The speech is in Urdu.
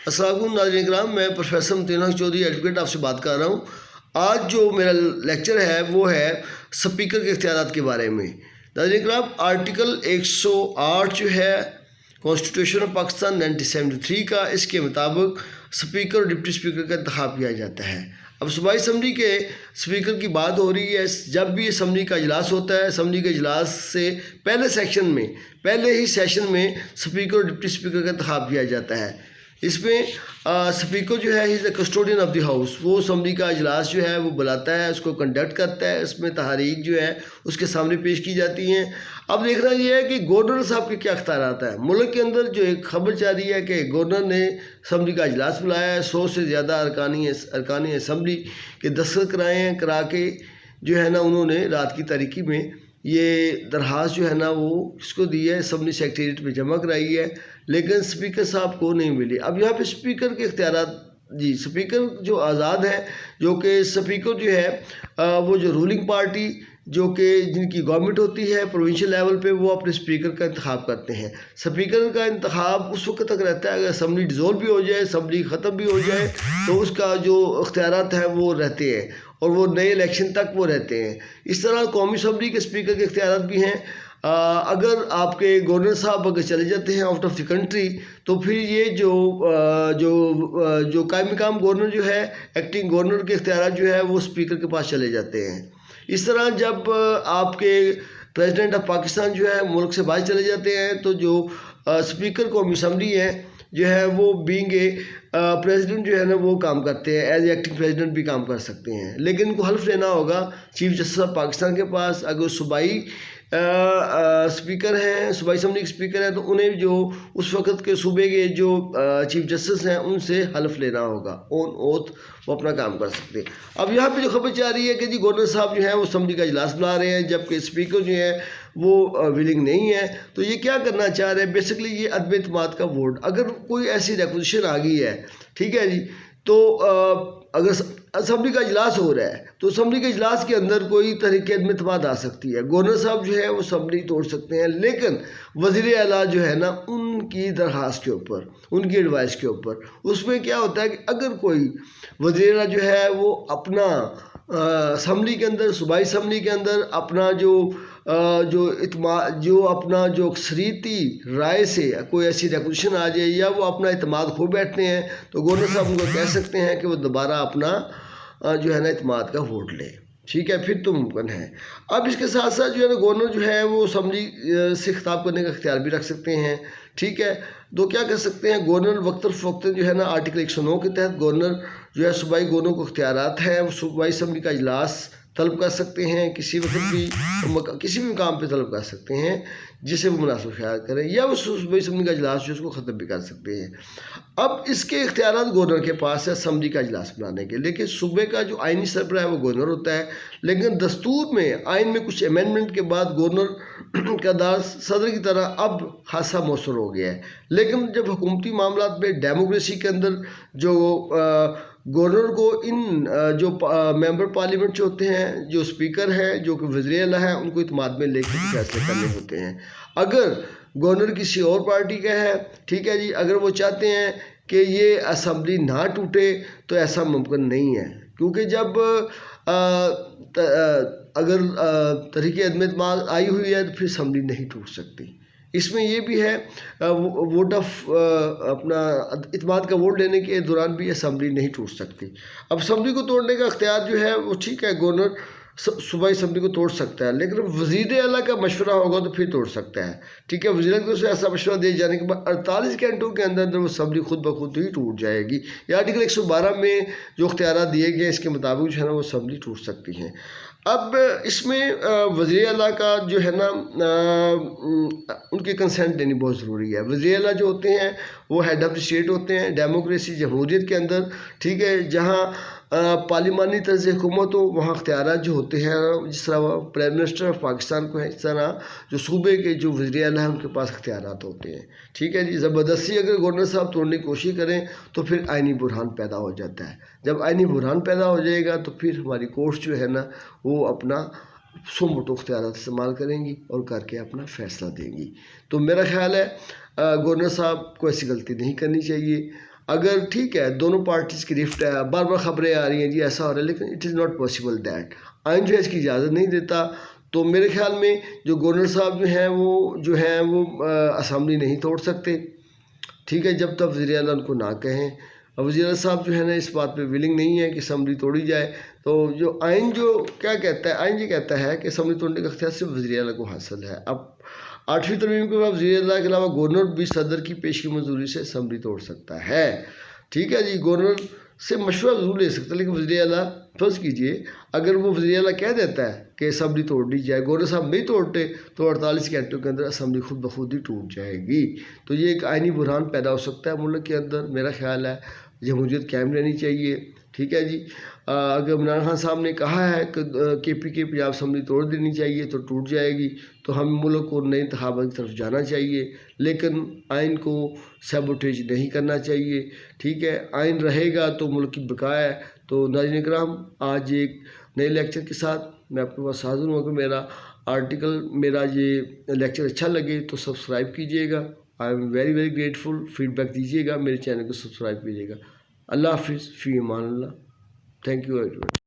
السلام علیکم ناظرین کرام، میں پروفیسر متین حق چودھری ایڈوکیٹ آپ سے بات کر رہا ہوں۔ آج جو میرا لیکچر ہے وہ ہے سپیکر کے اختیارات کے بارے میں۔ ناظرین کرام، آرٹیکل 108 جو ہے کانسٹیٹیوشن آف پاکستان 1973 کا، اس کے مطابق سپیکر اور ڈپٹی سپیکر کا انتخاب کیا جاتا ہے۔ اب صوبائی اسمبلی کے سپیکر کی بات ہو رہی ہے۔ جب بھی اسمبلی کا اجلاس ہوتا ہے، اسمبلی کے اجلاس سے پہلے ہی سیشن میں سپیکر اور ڈپٹی سپیکر کا انتخاب کیا جاتا ہے۔ اس میں سپیکر جو ہے ہی کسٹوڈین آف دی ہاؤس، وہ اسمبلی کا اجلاس جو ہے وہ بلاتا ہے، اس کو کنڈکٹ کرتا ہے، اس میں تحریک جو ہے اس کے سامنے پیش کی جاتی ہیں۔ اب دیکھنا یہ ہے کہ گورنر صاحب کے کیا اختیارات ہیں۔ ملک کے اندر جو ایک خبر جا رہی ہے کہ گورنر نے اسمبلی کا اجلاس بلایا ہے، 100 سے زیادہ ارکان اسمبلی کے دستخط کرائے ہیں، کرا کے جو ہے نا انہوں نے رات کی تاریکی میں یہ درخواست جو ہے نا وہ اس کو دی ہے، اسمبلی سیکریٹریٹ میں جمع کرائی ہے، لیکن اسپیکر صاحب کو نہیں ملی۔ اب یہاں پہ اسپیکر کے اختیارات، اسپیکر جو آزاد ہیں، جو کہ اسپیکر جو ہے وہ جو رولنگ پارٹی جو کہ جن کی گورنمنٹ ہوتی ہے پروونشل لیول پہ، وہ اپنے اسپیکر کا انتخاب کرتے ہیں۔ اسپیکر کا انتخاب اس وقت تک رہتا ہے اگر اسمبلی ڈیزولو بھی ہو جائے، اسمبلی ختم بھی ہو جائے، تو اس کا جو اختیارات ہیں وہ رہتے ہیں اور وہ نئے الیکشن تک وہ رہتے ہیں۔ اس طرح قومی اسمبلی کے اسپیکر کے اختیارات بھی ہیں۔ اگر آپ کے گورنر صاحب اگر چلے جاتے ہیں آؤٹ آف دی کنٹری، تو پھر یہ جو قائم مقام گورنر جو ہے، ایکٹنگ گورنر کے اختیارات جو ہے وہ اسپیکر کے پاس چلے جاتے ہیں۔ اس طرح جب آپ کے پریزیڈنٹ آف پاکستان جو ہے ملک سے باہر چلے جاتے ہیں، تو جو اسپیکر قومی اسمبلی ہے جو ہے وہ بینگ اے پریزیڈنٹ جو ہے نا وہ کام کرتے ہیں، ایز ایکٹنگ پریزیڈنٹ بھی کام کر سکتے ہیں، لیکن ان کو حلف لینا ہوگا چیف جسٹس آف پاکستان کے پاس۔ اگر صوبائی اسپیکر ہیں، صوبائی اسمبلی کے اسپیکر ہیں، تو انہیں جو اس وقت کے صوبے کے جو چیف جسٹس ہیں ان سے حلف لینا ہوگا، اون اوتھ وہ اپنا کام کر سکتے ہیں۔ اب یہاں پہ جو خبر چاہ رہی ہے کہ گورنر صاحب جو ہیں وہ اسمبلی کا اجلاس بلا رہے ہیں، جبکہ اسپیکر جو ہے وہ ولنگ نہیں ہے، تو یہ کیا کرنا چاہ رہے ہیں؟ بیسکلی یہ عدم اعتماد کا ووٹ۔ اگر کوئی ایسی ریپوزیشن آ گئی ہے، ٹھیک ہے جی، تو اگر اسمبلی کا اجلاس ہو رہا ہے تو اسمبلی کے اجلاس کے اندر کوئی تحریک عدم اعتماد آ سکتی ہے، گورنر صاحب جو ہے وہ اسمبلی توڑ سکتے ہیں، لیکن وزیر اعلیٰ جو ہے نا ان کی درخواست کے اوپر، ان کی ایڈوائس کے اوپر، اس میں کیا ہوتا ہے کہ اگر کوئی وزیر اعلیٰ جو ہے وہ اپنا اسمبلی کے اندر، صوبائی اسمبلی کے اندر اپنا جو اپنا جو اکثریتی رائے سے کوئی ایسی ریپوزیشن آ جائے یا وہ اپنا اعتماد کھو بیٹھتے ہیں، تو گورنر صاحب ان کو کہہ سکتے ہیں کہ وہ دوبارہ اپنا جو ہے نا اعتماد کا ووٹ لے، ٹھیک ہے، پھر تو ممکن ہے۔ اب اس کے ساتھ ساتھ جو ہے نا گورنر جو ہے وہ اسمبلی سے خطاب کرنے کا اختیار بھی رکھ سکتے ہیں، ٹھیک ہے۔ تو کیا کر سکتے ہیں؟ گورنر وقت فوقتاً جو ہے نا آرٹیکل 109 کے تحت گورنر جو ہے صوبائی گورنر کو اختیارات ہیں، وہ صوبائی اسمبلی کا اجلاس طلب کر سکتے ہیں، کسی وقت بھی کسی بھی مقام پہ طلب کر سکتے ہیں جسے وہ مناسب خیال کریں، یا وہ صوبائی اسمبلی کا اجلاس جو اس کو ختم بھی کر سکتے ہیں۔ اب اس کے اختیارات گورنر کے پاس ہے اسمبلی کا اجلاس بلانے کے، لیکن صوبے کا جو آئینی سربراہ ہے وہ گورنر ہوتا ہے، لیکن دستور میں آئین میں کچھ امینڈمنٹ کے بعد گورنر کا دار صدر کی طرح اب خاصا مؤثر ہو گیا ہے۔ لیکن جب حکومتی معاملات میں ڈیموکریسی کے اندر جو گورنر کو ان جو ممبر پارلیمنٹ جو ہوتے ہیں، جو اسپیکر ہیں، جو کہ وزیر اعلیٰ ہیں، ان کو اعتماد میں لے کے فیصلے کرنے ہوتے ہیں۔ اگر گورنر کسی اور پارٹی کا ہے، ٹھیک ہے جی، اگر وہ چاہتے ہیں کہ یہ اسمبلی نہ ٹوٹے تو ایسا ممکن نہیں ہے، کیونکہ جب اگر تحریک عدم اعتماد آئی ہوئی ہے تو پھر اسمبلی نہیں ٹوٹ سکتی۔ اس میں یہ بھی ہے ووٹ آف اپنا اعتماد کا ووٹ لینے کے دوران بھی اسمبلی نہیں ٹوٹ سکتی۔ اب اسمبلی کو توڑنے کا اختیار جو ہے وہ ٹھیک ہے، گورنر صوبائی اسمبلی کو توڑ سکتا ہے، لیکن وزیر اعلیٰ کا مشورہ ہوگا تو پھر توڑ سکتا ہے، ٹھیک ہے۔ وزیر اعلیٰ سے ایسا مشورہ دے جانے کے بعد 48 گھنٹوں کے اندر وہ اسمبلی خود بخود ہی ٹوٹ جائے گی۔ یہ آرٹیکل 112 میں جو اختیارات دیے گئے اس کے مطابق جو ہے نا وہ اسمبلی ٹوٹ سکتی ہیں۔ اب اس میں وزیر اعلیٰ کا جو ہے نا ان کی کنسنٹ لینی بہت ضروری ہے۔ وزیر اعلیٰ جو ہوتے ہیں وہ ہیڈ آف دی اسٹیٹ ہوتے ہیں ڈیموکریسی جمہوریت کے اندر، ٹھیک ہے، جہاں پارلیمانی طرز حکومت ہو وہاں اختیارات جو ہوتے ہیں، جس طرح وہ پرائم منسٹر آف پاکستان کو ہے، اس طرح جو صوبے کے جو وزیر اعلیٰ ہیں ان کے پاس اختیارات ہوتے ہیں، ٹھیک ہے جی۔ زبردستی اگر گورنر صاحب توڑنے کی کوشش کریں تو پھر آئینی بحران پیدا ہو جاتا ہے۔ جب آئینی بحران پیدا ہو جائے گا تو پھر ہماری کورٹس جو ہے نا وہ اپنا سو موٹو اختیارات استعمال کریں گی اور کر کے اپنا فیصلہ دیں گی۔ تو میرا خیال ہے گورنر صاحب کو ایسی غلطی نہیں کرنی چاہیے۔ اگر ٹھیک ہے دونوں پارٹیز کی رفٹ ہے، بار بار خبریں آ رہی ہیں جی ایسا ہو رہا ہے، لیکن it is not possible that, آئین جو ہے اس کی اجازت نہیں دیتا. تو میرے خیال میں جو گورنر صاحب جو ہیں وہ اسمبلی نہیں توڑ سکتے، ٹھیک ہے، جب تک وزیر اعلیٰ ان کو نہ کہیں. وزیر اعلیٰ صاحب جو ہے نا اس بات پہ ولنگ نہیں ہے کہ اسمبلی توڑی جائے. تو جو آئین جو کیا کہتا ہے، آئین یہ کہتا ہے کہ اسمبلی توڑنے کا اختیار صرف وزیر اعلیٰ کو حاصل ہے. اب 8ویں ترمیم کے بعد وزیر اعلیٰ کے علاوہ گورنر بھی صدر کی پیشگی منظوری سے اسمبلی توڑ سکتا ہے. ٹھیک ہے جی، گورنر سے مشورہ ضرور لے سکتا ہے، لیکن وزیر اعلیٰ فرض کیجئے اگر وہ وزیر اعلیٰ کہہ دیتا ہے کہ اسمبلی توڑ لی جائے، گورنر صاحب نہیں توڑتے تو 48 گھنٹوں کے اندر اسمبلی خود بخود ہی ٹوٹ جائے گی. تو یہ ایک آئینی بحران پیدا ہو سکتا ہے ملک کے اندر. میرا خیال ہے جمہوریت قائم رہنی چاہیے. ٹھیک ہے جی، اگر عمران خان صاحب نے کہا ہے کہ پی کے پنجاب اسمبلی توڑ دینی چاہیے تو ٹوٹ جائے گی، تو ہم ملک کو نئے انتخابات کی طرف جانا چاہیے، لیکن آئین کو سیبوٹیج نہیں کرنا چاہیے. ٹھیک ہے، آئین رہے گا تو ملک کی بقا ہے. تو ناظرین کرام، آج ایک نئے لیکچر کے ساتھ میں آپ کے پاس حاضر ہوں. اگر میرا یہ لیکچر اچھا لگے تو سبسکرائب کیجیے گا. I am very very grateful. Feedback دیجیے گا، میرے چینل کو سبسکرائب کیجیے گا. اللہ حافظ، فی امان اللہ. Thank you very much.